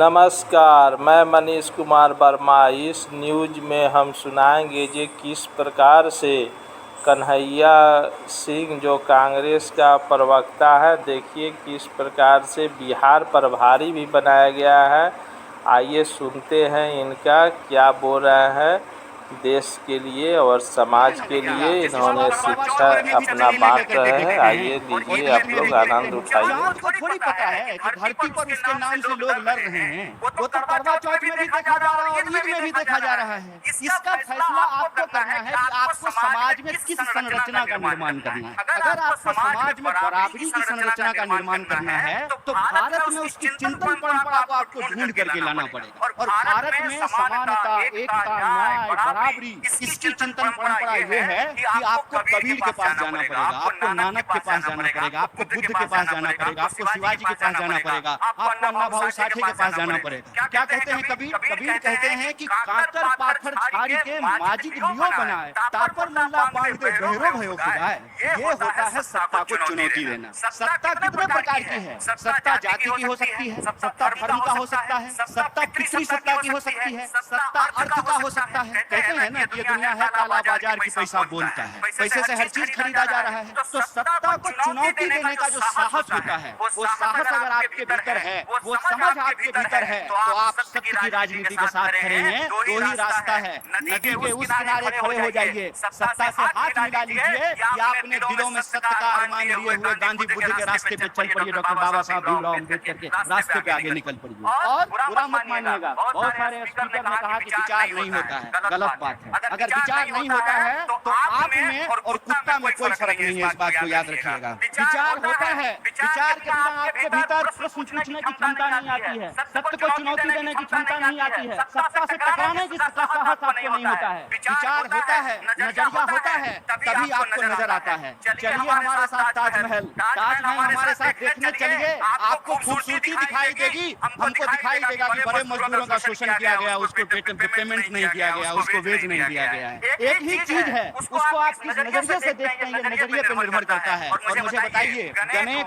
नमस्कार, मैं मनीष कुमार वर्मा। इस न्यूज़ में हम सुनाएंगे कि किस प्रकार से कन्हैया सिंह जो कांग्रेस का प्रवक्ता है, देखिए किस प्रकार से बिहार प्रभारी भी बनाया गया है। आइए सुनते हैं इनका क्या बोल रहे हैं। देश के लिए और समाज के लिए इन्होंने शिक्षा अपना बांट रहे हैं। आइए लीजिए आप लोग आनंद उठाइए। आपको थोड़ी पता है कि धरती पर उसके नाम से लोग लड़ रहे हैं। वो तो करवा चौथ में भी देखा जा रहा है और ईद में भी देखा जा रहा है। इसका फैसला आपको करना है कि आपको समाज में किस संरचना का निर्माण करना है। अगर आपको समाज में बराबरी की संरचना का निर्माण करना है तो भारत में उसकी चिंतन परंपरा को आपको ढूंढ करके लाना पड़ेगा। और भारत में समानता, एकता, न्याय, बराबरी, इसकी चिंतन परंपरा ये है कि आपको कबीर के पास जाना पड़ेगा, आपको नानक के पास जाना पड़ेगा, आपको बुद्ध के पास जाना पड़ेगा, आपको शिवाजी के पास जाना पड़ेगा, आपको अन्ना भाऊ साठे के पास जाना पड़ेगा। क्या कहते हैं कबीर? कबीर कहते हैं कि काकर पाथर छाड़ी के माजिद लियो बनाए, तापर लल्ला बांध दे बहरो भयो खुदाए। ये होता है सत्ता को चुनौती देना। सत्ता कितने प्रकार की है? सत्ता जाति की हो सकती है, सत्ता धर्म का हो सकता है, सत्ता पितृ सत्ता की हो सकती है, सत्ता अर्थ का हो सकता है। कहते हैं ना कि ये दुनिया है काला बाजार की, पैसा बोलता है, पैसे से हर चीज खरीदा जा रहा है। तो सत्ता को चुनौती देने का जो साहस होता है, वो साहस अगर आपके भीतर है, वो समझ आपके भीतर है, तो आप सत्य की राजनीति के साथ खड़े हैं। दो ही रास्ता है, नदी के उस किनारे खड़े हो जाइए, सत्ता से हाथ मिला लीजिए, या अपने दिलों में सत्य का अरमान लिए हुए गांधी बुद्ध के रास्ते पे चल पड़िए, डॉक्टर बाबा साहब भीमराव अम्बेडकर के रास्ते पे आगे निकल पड़िए। और बुरा मत मानिएगा, बहुत सारे स्पीकर ने कहा कि विचार नहीं होता है, गलत बात है। अगर विचार नहीं होता है तो आप में और कुत्ता में कोई फर्क नहीं है, इस बात को याद रखिएगा। विचार होता है, विचार के बिना आपके भीतर प्रश्न पूछने की क्षमता नहीं आती है, सत्य को चुनौती देने की क्षमता नहीं आती है, सत्ता से टकराने की साहस आपको नहीं होता है। विचार होता है, नजरिया होता है, तभी आपको नजर आता है। चलिए हमारे साथ ताजमहल हमारे साथ देखने चलिए, आपको खूबसूरती दिखाई देगी, हमको दिखाई देगा कि बड़े मजदूरों का शोषण किया गया, उसको पेमेंट नहीं किया गया, उसको वेज नहीं दिया गया है। एक ही चीज है, उसको आप किस नजरिए से देखते हैं, ये नजरिए पर निर्भर करता है। और मुझे बताइए, गन्ने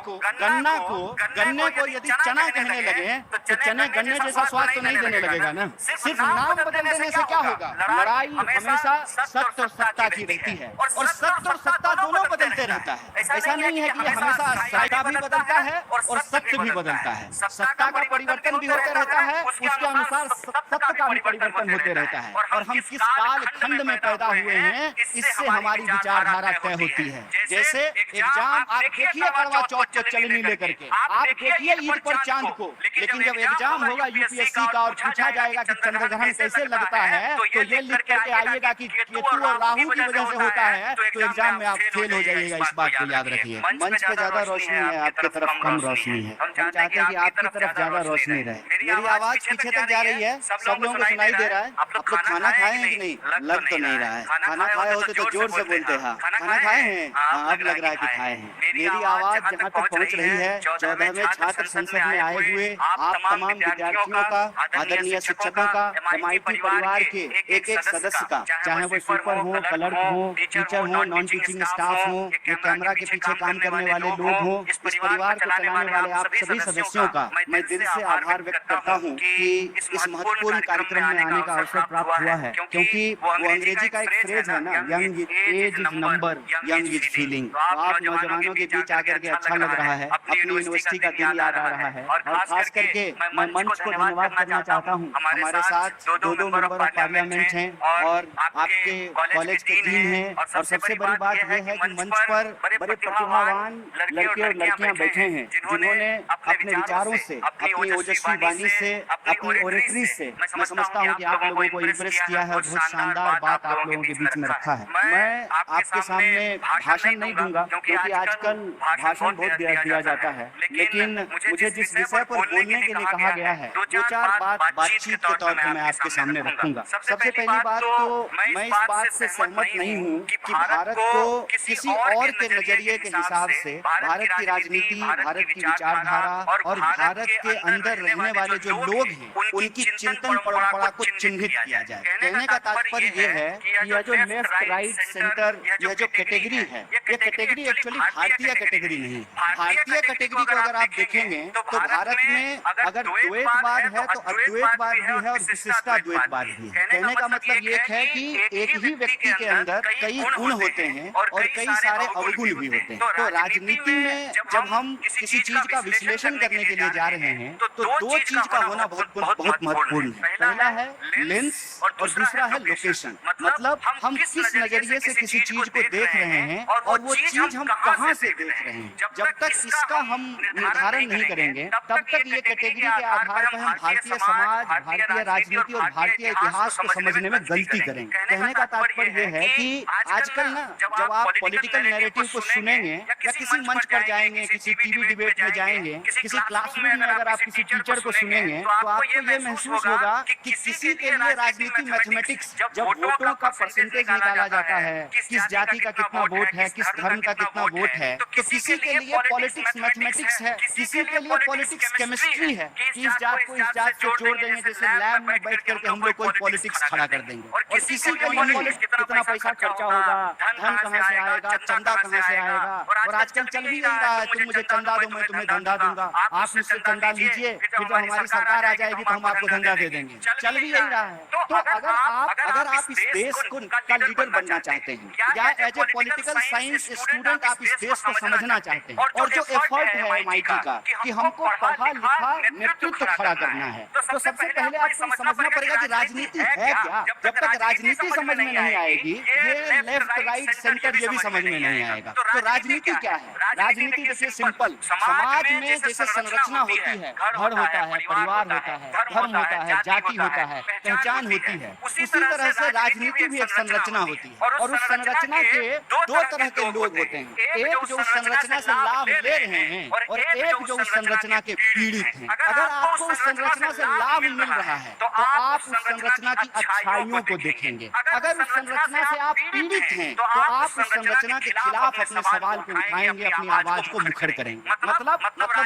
को यदि चना कहने लगे तो चने गन्ने जैसा स्वाद तो नहीं देने लगेगा ना। सिर्फ नाम बदल देने से क्या होगा? लड़ाई हमेशा सत्य और सत्ता की रहती है, और सत्य और सत्ता दोनों बदलते रहता है। ऐसा नहीं है कि ये हमेशा सत्ता भी बदलता है और सत्य भी बदलता है। सत्ता का परिवर्तन भी होते रहता है, उसके अनुसार सत्य का भी परिवर्तन होते रहता है। और हम किस काल खंड में पैदा हुए हैं, इससे हमारी विचारधारा तय होती है। जैसे एग्जाम आप देखिए करवा चौथ को चलनी लेकर के, आप देखिए ईद पर चांद को, लेकिन जब एग्जाम होगा यूपीएससी का और पूछा जाएगा कि चंद्रग्रहण कैसे लगता है, तो ये लिख करके आइएगा कि केतु और राहु की वजह से होता है, तो एग्जाम में आप फेल हो जाइएगा। इस बात को याद रखिए। मंच पे ज्यादा रोशनी है, आपकी तरफ कम रोशनी है। हम चाहते हैं कि आपकी तरफ ज्यादा रोशनी रहे। मेरी आवाज पीछे तक जा रही है, सब लोगों को सुनाई दे रहा है। आप लोग खाना खाए हैं कि नहीं? लग तो नहीं रहा है। खाना खाए होते तो जोर से बोलते हैं। खाना खाए हैं? हाँ, अब लग रहा है कि खाए हैं। मेरी आवाज जहाँ तक पहुँच रही है, 14वें छात्र संसद में आए हुए आप तमाम विद्यार्थियों का, आदरणीय शिक्षकों का, MIT परिवार के एक एक सदस्य का, चाहे वो स्वीपर हो, क्लर्क हो, टीचर हो, नॉन टीचिंग स्टाफ हो, या कैमरा के पीछे काम करने वाले लोग हो, इस परिवार को चलाने वाले आप सभी सदस्यों का मैं दिल से आभार व्यक्त करता हूँ कि इस महत्वपूर्ण कार्यक्रम में आने का अवसर प्राप्त हुआ है। क्योंकि वो अंग्रेजी का एक फ्रेज है ना, young age is number, young is feeling. आप नौजवानों के बीच आकर के अच्छा लग रहा है, अपनी यूनिवर्सिटी का दिन याद आ रहा है। और खास करके मैं मंच को धन्यवाद करना चाहता हूँ। हमारे साथ दो मेंबर ऑफ पार्लियामेंट हैं और आपके कॉलेज के डीन हैं। और सबसे बड़ी बात यह है कि मंच पर बड़े प्रतिभावान लड़के और लड़कियां बैठे हैं, जिन्होंने अपने विचारों से, अपनी ओजस्वी वाणी से, अपनी ओरेटरी से, मैं समझता हूँ कि आप लोगों को इम्प्रेस किया है। बहुत शानदार बात आप लोगों के बीच में रखा है। मैं आपके सामने भाषण नहीं दूंगा, क्योंकि आजकल भाषण बहुत दिया जाता है, लेकिन मुझे जिस विषय पर बोलने के लिए कहा गया है, दो चार बातचीत के तौर पर मैं आपके सामने रखूंगा। सबसे पहली बात तो मैं इस बात से सहमत नहीं हूँ कि भारत को किसी और के नजरिए के हिसाब से भारत की राजनीति, भारत की विचारधारा और भारत के अंदर रहने वाले जो लोग हैं, उनकी चिंतन परंपरा को चिन्हित किया जाए। कहने का का तात्पर्य ये है कि यह जो लेफ्ट राइट सेंटर यह जो कैटेगरी है, ये कैटेगरी एक्चुअली भारतीय कैटेगरी नहीं है। भारतीय कैटेगरी को अगर आप देखेंगे तो भारत में अगर द्वैतवाद है तो अद्वैतवाद भी है और विशिष्टाद्वैतवाद भी है। कहने का मतलब ये है कि एक ही व्यक्ति के अंदर कई गुण होते हैं और कई सारे अवगुण भी होते हैं। तो राजनीति में जब हम किसी चीज का विश्लेषण करने के लिए जा रहे हैं तो दो चीज का होना बहुत महत्वपूर्ण है। पहला है लेंस और दूसरा है लोकेशन। मतलब हम किस नजरिए से किसी चीज को देख रहे हैं और वो चीज हम कहाँ से देख रहे हैं। जब तक इसका हम निर्धारण नहीं करेंगे तब तक ये कैटेगरी के आधार पर हम भारतीय समाज, भारतीय राजनीति और भारतीय इतिहास को समझने में गलती करेंगे। कहने का तात्पर्य ये है कि आजकल ना जब आप पॉलिटिकल नैरेटिव को सुनेंगे या किसी मंच पर जाएंगे, किसी टीवी डिबेट में जाएंगे, किसी क्लासरूम में अगर आप किसी टीचर को सुनेंगे तो आपको ये महसूस होगा कि किसी के लिए राजनीति मैथमेटिक्स, जब वोटों का परसेंटेज निकाला जाता है, किस जाति का कितना वोट है, किस धर्म का कितना वोट है, तो किसी के लिए पॉलिटिक्स मैथमेटिक्स है, किसी के लिए पॉलिटिक्स केमिस्ट्री है कि इस जात को इस जात से जोड़ देंगे, जैसे लैब में बैठ करके हम लोग कोई पॉलिटिक्स खड़ा कर देंगे। और किसी के लिए कितना पैसा खर्चा होगा, धन कहाँ से आएगा, चंदा कहाँ से आएगा। और आजकल चल भी नहीं रहा है तुम मुझे चंदा दो मैं तुम्हें धंधा दूंगा, आप मुझसे चंदा लीजिए, फिर जब हमारी सरकार आ जाएगी तो हम आपको धंधा दे देंगे। चल भी यही रहा है। तो अगर आप इस देश को का लीडर बनना चाहते हैं या as a political science student आप इस देश को समझना चाहते हैं और जो एफर्ट है MIT का कि हमको पढ़ा लिखा नेतृत्व खड़ा करना है, तो सबसे पहले आपको समझना पड़ेगा कि राजनीति है क्या। जब तक राजनीति समझ में नहीं आएगी, ये लेफ्ट राइट सेंटर ये भी समझ में नहीं आएगा। तो राजनीति क्या है? राजनीति जैसे सिंपल समाज में जैसे संरचना होती है, घर होता है, परिवार होता है, धर्म होता है, जाति होता है, पहचान होती है, उसी तरह से राजनीति भी एक संरचना होती है। और उस संरचना के दो तरह के लोग होते हैं, एक जो उस संरचना से लाभ ले रहे हैं और एक जो उस संरचना के पीड़ित हैं। अगर आपको उस संरचना से लाभ मिल रहा है तो आप उस संरचना की अच्छाइयों को देखेंगे। अगर उस संरचना से आप पीड़ित हैं तो आप उस संरचना के खिलाफ अपने सवाल को उठाएंगे, अपनी आवाज को मुखर करेंगे। मतलब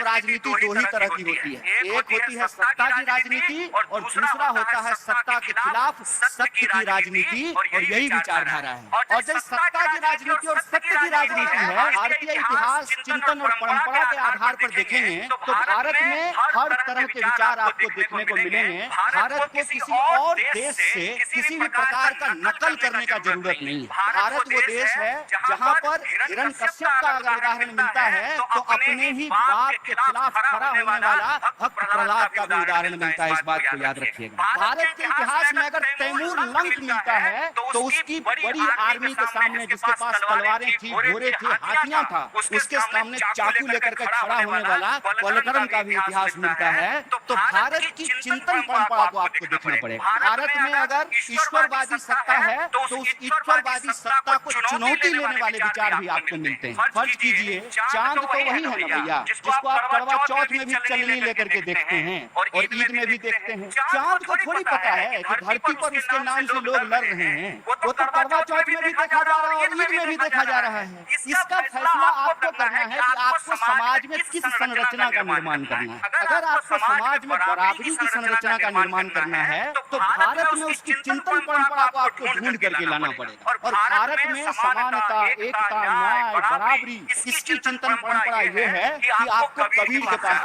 राजनीति दो ही तरह की होती है, एक होती है सत्ता की राजनीति और दूसरा होता है सत्ता के खिलाफ सत्य की राजनीति। और यही विचारधारा है। और जब सत्ता की राजनीति और सत्य की राजनीति है, भारतीय इतिहास, चिंतन और परंपरा के आधार पर देखेंगे तो भारत में हर तरह के विचार आपको देखने को मिलेंगे। भारत को किसी और देश से किसी भी प्रकार का नकल करने का जरूरत नहीं है। भारत वो देश है जहाँ पर हिरण्यकश्यप का अगर उदाहरण मिलता है तो अपने ही बाप के खिलाफ खड़ा होने वाला भक्त प्रहलाद का भी उदाहरण मिलता है। इस बात को याद रखिएगा। भारत के इतिहास में अगर तैमूर लंक मिलता है तो उसकी बड़ी आर्मी के सामने, जिसके पास तलवारें थी, घोड़े थे, हाथियां था, उसके सामने चाकू लेकर के खड़ा होने वाला कुलकर्णी का भी इतिहास मिलता है। तो भारत की चिंतन परंपरा को आपको देखना पड़ेगा। भारत में अगर ईश्वरवादी सत्ता है तो उस ईश्वरवादी सत्ता को चुनौती लेने वाले विचार भी आपको मिलते हैं। फर्ज कीजिए चांद तो वही है ना भैया, जिसको आप करवा चौथ में भी चलनी लेकर के देखते हैं और ईद में भी देखते हैं। चांद को थोड़ी पता है कि धरती पर उसके नाम से लोग लड़ रहे हैं। वो तो करवा चौथ में भी देखा जा रहा है और ईद में भी देखा जा रहा है। इसका फैसला आपको करना है कि आपको समाज में किस संरचना का निर्माण करना है। अगर आपको समाज में बराबरी की संरचना का निर्माण करना है तो भारत में उसकी चिंतन परंपरा को आपको ढूंढ करके लाना पड़ेगा। और भारत में समानता, एकता, न्याय, बराबरी, इसकी चिंतन परंपरा ये है कि आपको कबीर के पास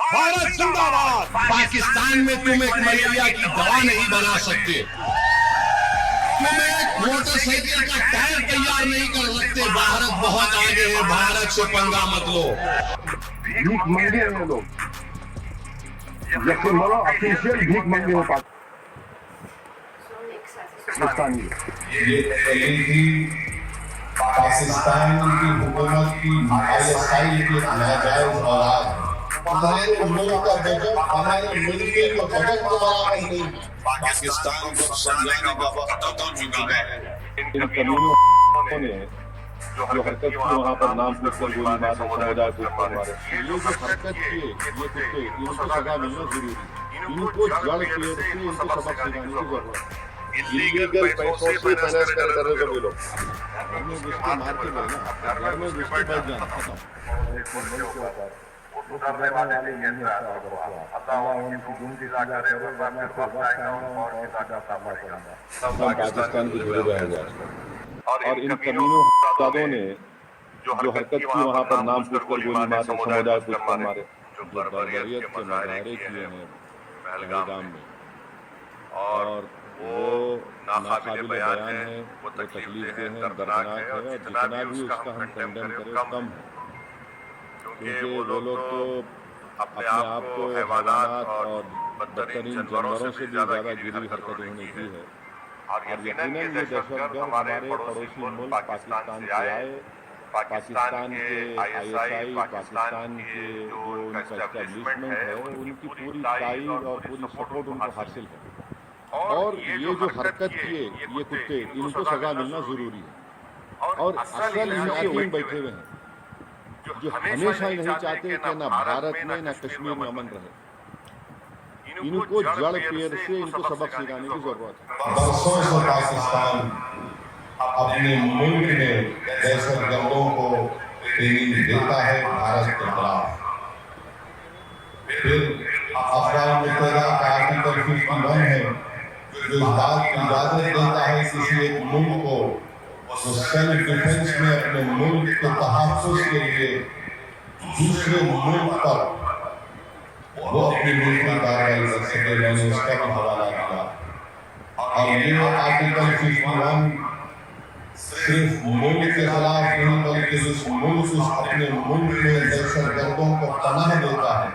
भारत जिंदाबाद। पाकिस्तान में तुम एक मलेरिया की दवा नहीं बना सकते, तुम एक मोटरसाइकिल का टायर तैयार नहीं कर सकते। भारत बहुत आगे है, भारत से पंगा मत लो। भीख मंगे हैं लोग, यकीन मानो ऑफिशियल भीख मंगे हैं पाकिस्तानी। ये पहले ही पाकिस्तान की हुकूमत की ISI की नाजायज औलाद हमारे मुल्क का बजट, हमारे मुल्क के बजट दोबारा नहीं। पाकिस्तान को समझाने का वक्त खत्म हो चुका है। इन कमीनों ने जो हरकत की वहाँ पर नाम पूछ कर गोली मार समुदाय को मारे, ये जो हरकत की ये कुत्ते इनको सजा मिलना जरूरी। इनको जड़ पेड़ से इनको सबक सिखाने की जरूरत है। इलीगल पैसों से फाइनेंस कर रहे सभी लोग। हमने जिसको मार के गए ना, घर में जिसको बच जाना वो सुधरने वाले नहीं है अल्लाह उनकी गुम सीधा करे वरना फिर वक्त आएगा उनको और सीधा करना पड़ेगा। हम पाकिस्तान के जुड़े रह जाए और इन कमीनों हफ्तादों ने जो हरकत की वहाँ पर नाम पूछकर गोली मारे, समुदाय पूछकर मारे, जो बर्बरियत के मुजाहरे किए हैं पहलगाम में, और वो नाकाबिल बयान है, वो तकलीफ है, दर्दनाक है, और जितना भी उसका हम कंडेम करें कम है, क्योंकि वो लोग तो अपने आप को हैवानात और बदतरीन जानवरों से भी ज़्यादा गिरी हरकत उन्होंने की है। और यकीनन ये दहशतगर्द हमारे पड़ोसी मुल्क पाकिस्तान से आए, पाकिस्तान के ISI, पाकिस्तान के जो उनका एस्टेब्लिशमेंट है, उनकी पूरी ताईद और पूरी सपोर्ट उनको हासिल है। और ये जो हरकत किए ये कुत्ते, इनको सजा मिलना ज़रूरी है। और असल इनके वहीं बैठे हुए हैं जो हमेशा ही नहीं चाहते कि ना भारत में ना कश्मीर में अमन रहे। इनको जड़ पेड़ से इनको सबक सिखाने की जरूरत है। बरसों से पाकिस्तान अपने मुल्क में दहशतगर्दों को ट्रेनिंग देता है भारत के खिलाफ। फिर अफ़गान मुत्तहिदा का आर्टिकल 51 है जो इस बात की इजाजत देता है किसी एक मुल्क को वो सेल्फ डिफेंस में अपने मुल्क के तहफ़्फ़ुज़ के लिए दूसरे मुल्क पर वो अपनी मिलिट्री कार्रवाई कर सके। मैंने उसका भी हवाला दिया। और ये आर्टिकल 51 सिर्फ मुल्क के खिलाफ नहीं बल्कि उस मुल्क अपने मुल्क में दहशतगर्दों को पनाह देता है,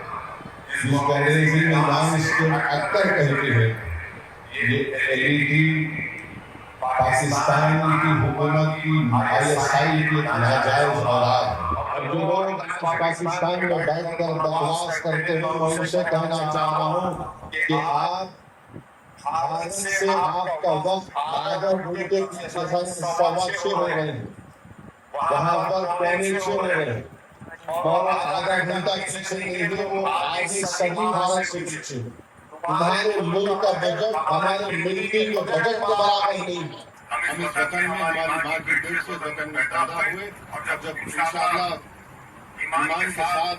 जिसको अंग्रेजी में नॉन स्टेट एक्टर कहते हैं। ये LED पाकिस्तान की हुकूमत की ISI की नाजायज औलाद। जो लोग पाकिस्तान में बैठकर बकवास करते हैं, मैं उनसे कहना चाह रहा हूँ कि आप भारत से आपका वक्त आधा घंटे की 6:15 हो रहे हैं, वहाँ पर 5:45 हो रहे हैं, और आधा घंटा पीछे नहीं है, वो आगे सभी भारत से पीछे है। हमारे मुल्क का बजट हमारे मिलिट्री के बजट के बराबर नहीं है। हम इस वतन में हमारी माँ की पेट से वतन में पैदा हुए, और जब इंशाअल्लाह ईमान के साथ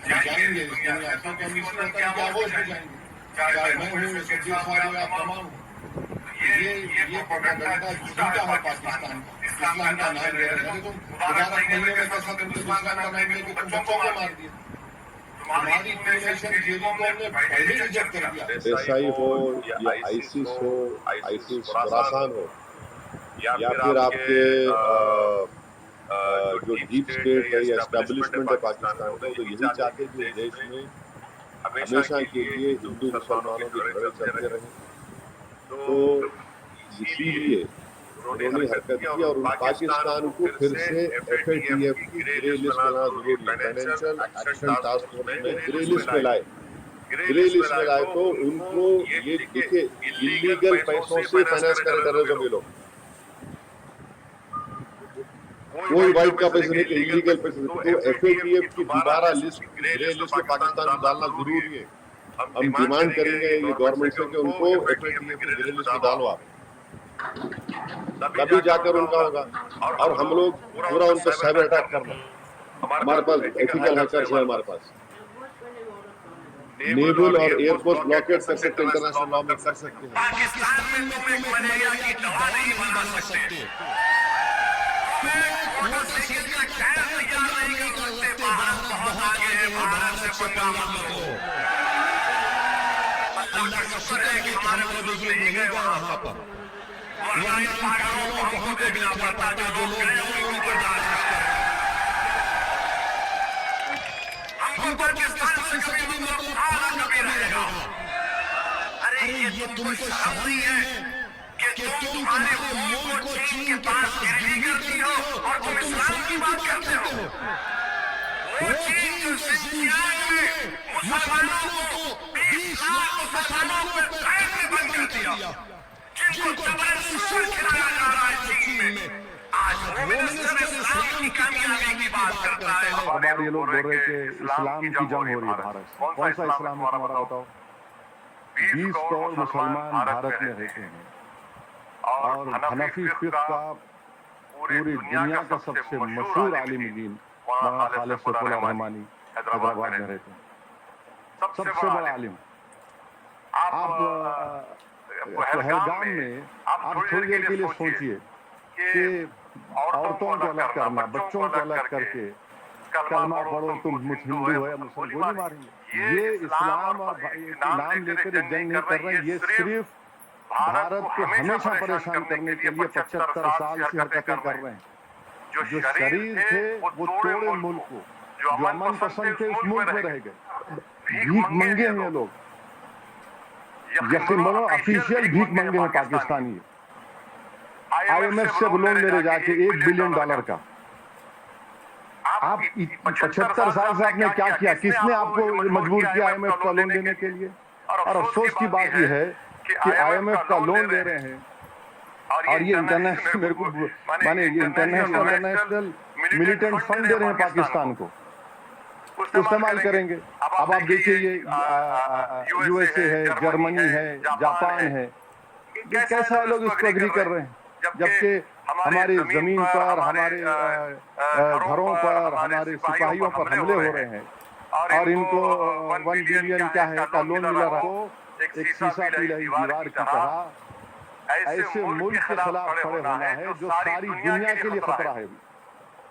जाएंगे इस दुनिया से, तो हम इस वतन के आगोश में जाएंगे, चाहे मैं हूँ, सब्जी साहब या तमाम। ये प्रोपेगेंडा झूठा है पाकिस्तान का, इस्लाम का नाम ले रहे हैं। तुम मुबारक महीने में कैसा तुमने इस्लाम का नाम लेके तुम बच्चों को मार दिया। हमारी क्रिमिनेशन थ्योरी को हमने पहले रिजेक्ट कर दिया। SI हो या ISIS हो, ISIS खुरासान हो, या फिर आपके जो डीप स्टेट है या एस्टेब्लिशमेंट है पाकिस्तान का, तो यही चाहते कि देश में हमेशा के लिए हिंदू मुसलमानों के झगड़े चलते रहे। तो इसीलिए उन्होंने हरकत की और पाकिस्तान को फिर से FATF की ग्रे लिस्ट में लाना जरूरी है। फाइनेंशियल एक्शन टास्क फोर्स में ग्रे लिस्ट में लाए। ग्रे लिस्ट में लाए तो उनको ये देखिए इलीगल पैसों से फाइनेंस करे टेररिज्म ये लोग। कोई वाइट का पैसे नहीं, इलीगल पैसे। तो FATF की दोबारा लिस्ट ग्रे लिस्ट में पाकिस्तान को डालना जरूरी है। हम डिमांड करेंगे ये गवर्नमेंट से कि उनको FATF की ग्रे लिस्ट में डालो आप, तभी जाकर उनका होगा। और हम लोग पूरा उन पर साइबर अटैक करना, हमारे पास एथिकल हैकर्स है, हमारे पास नेवल और एयरफोर्स ब्लॉकेट कर सकते, इंटरनेशनल लॉ में कर सकते हैं। पाकिस्तान में तुम एक मलेरिया की दवा नहीं बना सकते, मोटरसाइकिल का टायर तैयार नहीं कर सकते। भारत बहुत आगे है, भारत से पंगा मत लो। अल्लाह का शुक्र है कि हमारे बुजुर्ग नहीं गए वहां पर, वरना इन पागलों को हमको देखना पड़ता। जो लोग गए उनको बर्दाश्त कर। हमको पाकिस्तान से कभी मतलब था न कभी रहेगा। अरे ये तुमको शर्म नहीं है कि तुम तुम्हारे मुल्क को चीन के पास गिरवी करती हो और तुम इस्लाम की बात करते हो। वो चीन जो सिंचियान में मुसलमानों को 20 लाख मुसलमानों को कैद में बंद कर दिया, जिनको जबरन सूर खिलाया जा रहा है चीन में। आज वो मिनिस्टर इस्लाम की कामयाबी की बात करता है। अब ये लोग बोल रहे कि इस्लाम की जंग हो रही है भारत से। कौन सा इस्लाम है तुम्हारा बताओ? 20 करोड़ मुसलमान भारत में रहते हैं और हनफी फिक़्ह का पूरी दुनिया का सबसे मशहूर आलिम दीन मौलाना खालिद सैफुल्लाह रहमानी हैदराबाद में रहते हैं, सबसे बड़ा आलिम। आप पहलगाम में आप थोड़ी देर के लिए सोचिए कि औरतों को अलग करना, बच्चों को अलग करके कलमा पढ़ो तुम हिंदू हो या मुसलमान, गोली मारेंगे। ये इस्लाम और नाम लेकर जंग नहीं कर रहे हैं, ये सिर्फ भारत को हमेशा परेशान करने के लिए 75 साल से हरकतें कर रहे हैं। जो शरीर थे वो तोड़े मुल्क को, जो अमन पसंद थे उस मुल्क में रह गए, भीख मंगे हैं ये लोग। यकीन मानो ऑफिशियल भीख मंगे हैं पाकिस्तानी। IMF से लोन ले जाके $1 बिलियन का। आप 75 साल से आपने क्या किया? किसने आपको मजबूर किया IMF का लोन लेने के लिए? और अफसोस की बात यह है कि IMF का लोन ले रहे हैं और ये इंटरनेशनल मेरे को माने ये इंटरनेशनल मिलिटेंट फंड दे रहे हैं पाकिस्तान को, इस्तेमाल करेंगे। अब आप देखिए ये USA है, जर्मनी है, जापान है, ये कैसा लोग इसको एग्री कर रहे हैं, जबकि हमारी जमीन पर, हमारे घरों पर, हमारे सिपाहियों पर हमले हो रहे हैं और इनको 1 बिलियन क्या है का लोन मिला रहा हो। एक शीशा पी रही दीवार की तरह ऐसे मुल्क के खिलाफ खड़े होना है जो सारी दुनिया के लिए खतरा है,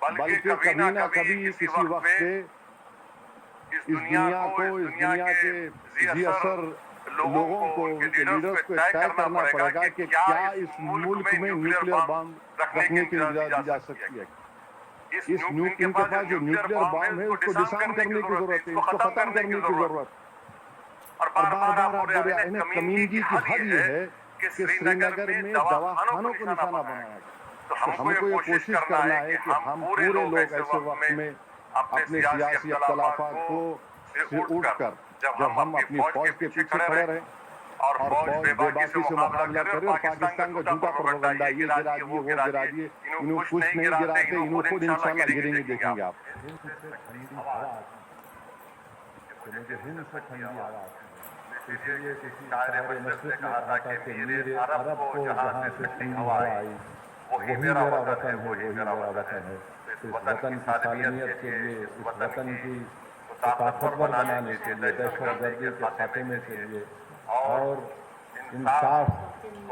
बल्कि कभी ना कभी किसी वक्त पे इस दुनिया को, इस दुनिया के जी असर लोगों को, उनके लीडर्स को तय करना पड़ेगा कि क्या इस मुल्क में न्यूक्लियर बम रखने की इजाजत दी जा सकती है। इस इनके पास जो न्यूक्लियर बम है उसको डिसार्म करने की जरूरत है, इसको खत्म करने की जरूरत। और बार बार आप बोल रहे हैं, इन्हें कमीनगी की हद ये है कि श्रीनगर में दवाखानों को निशाना बनाया गया। तो हमको ये कोशिश करना है कि हम पूरे लोग ऐसे वक्त में अपने सियासी अख्तलाफात को से उठकर जब हम अपनी फौज के पीछे खड़े रहे और फौज बेबाकी से मुकाबला करे और पाकिस्तान का झूठा प्रोपेगेंडा, ये गिरा दिए, वो गिरा दिए, इन्हों कुछ नहीं गिराते, इन्हों खुद इंशाल्लाह गिरेंगे, देखेंगे आप। मुझे हिंद से ठंडी आवाज, इसलिए किसी शायर मशरिक़ ने कहा था कि मेरे अरब को जहाँ से ठंडी हवा आई वही मेरा वतन है, वही मेरा वतन है। इस वतन की सालमियत के लिए, इस वतन की ताकतवर बनाने के लिए, दहशतगर्दी के खात्मे के लिए और इंसाफ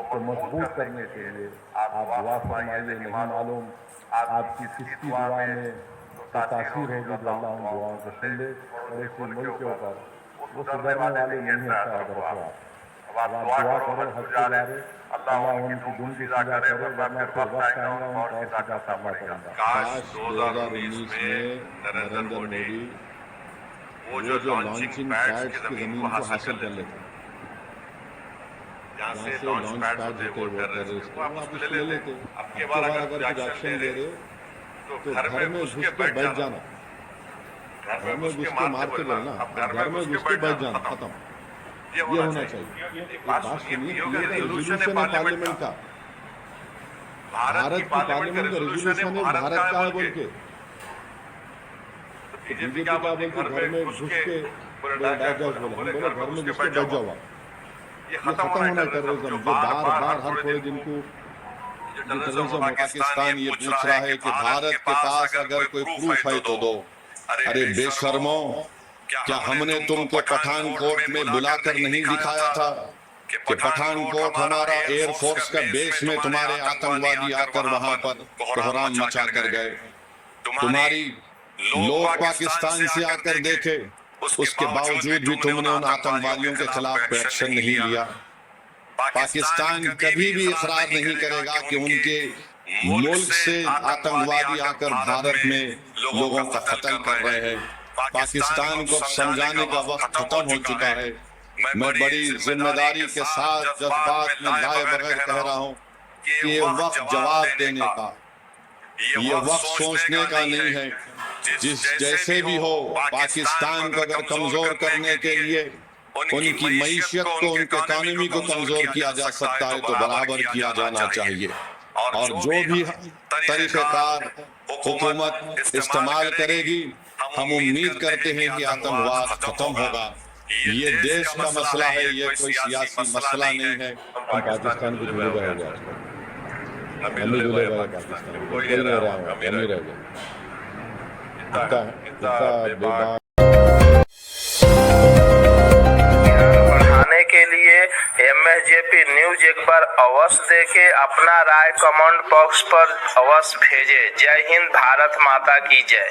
को मजबूत करने के लिए आप दुआ फरमाइए। नहीं मालूम आपकी किसकी दुआ में तो तासीर होगी जो अल्लाह उन दुआओं को सुन ले और ऐसे मुल्क के ऊपर वो सुधरने वाले नहीं है। अब आप दुआ करो, हज के जा रहे, अल्लाह उनकी दुम की सजा करे, वरना फिर वक्त आएगा उनको और सजा करना पड़ेगा। काश 2019 में नरेंद्र मोदी वो जो लॉन्चिंग पैड्स की जमीन को हासिल कर लेते, जहाँ से लॉन्च पैड होते वो टेररिस्ट आप उसको ले लेते। आपके बाद अगर कुछ एक्शन ले रहे तो घर में घुस के बैठ जाना, घर में घुस के मारते रहना, घर में घुस के बैठ जाना, खत्म। ये होना चाहिए। एक बात सुनिए, ये रेजोल्यूशन है पार्लियामेंट का, भारत की पार्लियामेंट का रेजोल्यूशन है, भारत का है बोल के बीजेपी क्या बोलते हैं, घर में घुस के बैठ जाओ, बोले घर में घुस के बैठ जाओ। ये खत्म होना टेररिज्म जो बार बार हर थोड़े दिन को पाकिस्तान ये पूछ रहा है कि भारत के पास अगर कोई प्रूफ है तो दो। अरे बेशर्मो, क्या हमने तुमको पठानकोट में बुलाकर नहीं दिखाया था कि पठानकोट हमारा एयरफोर्स का बेस में तुम्हारे आतंकवादी आकर वहां पर कोहराम मचा कर गए। तुम्हारी लोग पाकिस्तान से आकर देखे, उसके बावजूद भी तुमने उन आतंकवादियों के खिलाफ एक्शन नहीं लिया। पाकिस्तान कभी भी इकरार नहीं करेगा कि उनके मुल्क से आतंकवादी आकर भारत में लोगों का कत्ल कर रहे हैं। पाकिस्तान को समझाने का वक्त खत्म हो चुका है। मैं बड़ी जिम्मेदारी के साथ जज्बात में लाए बगैर कह रहा हूँ कि ये वक्त जवाब देने का, ये वक्त सोचने का नहीं है। जिस जैसे भी हो, पाकिस्तान को अगर कमजोर करने के लिए उनकी मईशत को, उनके इकोनॉमी को कमजोर किया जा सकता है तो बराबर किया जाना चाहिए। और जो भी तरीक़ेकार हुकूमत इस्तेमाल करेगी, हम उम्मीद करते हैं कि आतंकवाद खत्म होगा। ये देश का मसला है, ये कोई सियासी मसला नहीं है। पाकिस्तान को जुड़े रहेगा, पाकिस्तान कोई नहीं रह गया, इतना बेबाक MSJP न्यूज एक बार अवश्य देखें, अपना राय कमेंट बॉक्स पर अवश्य भेजें। जय हिंद, भारत माता की जय।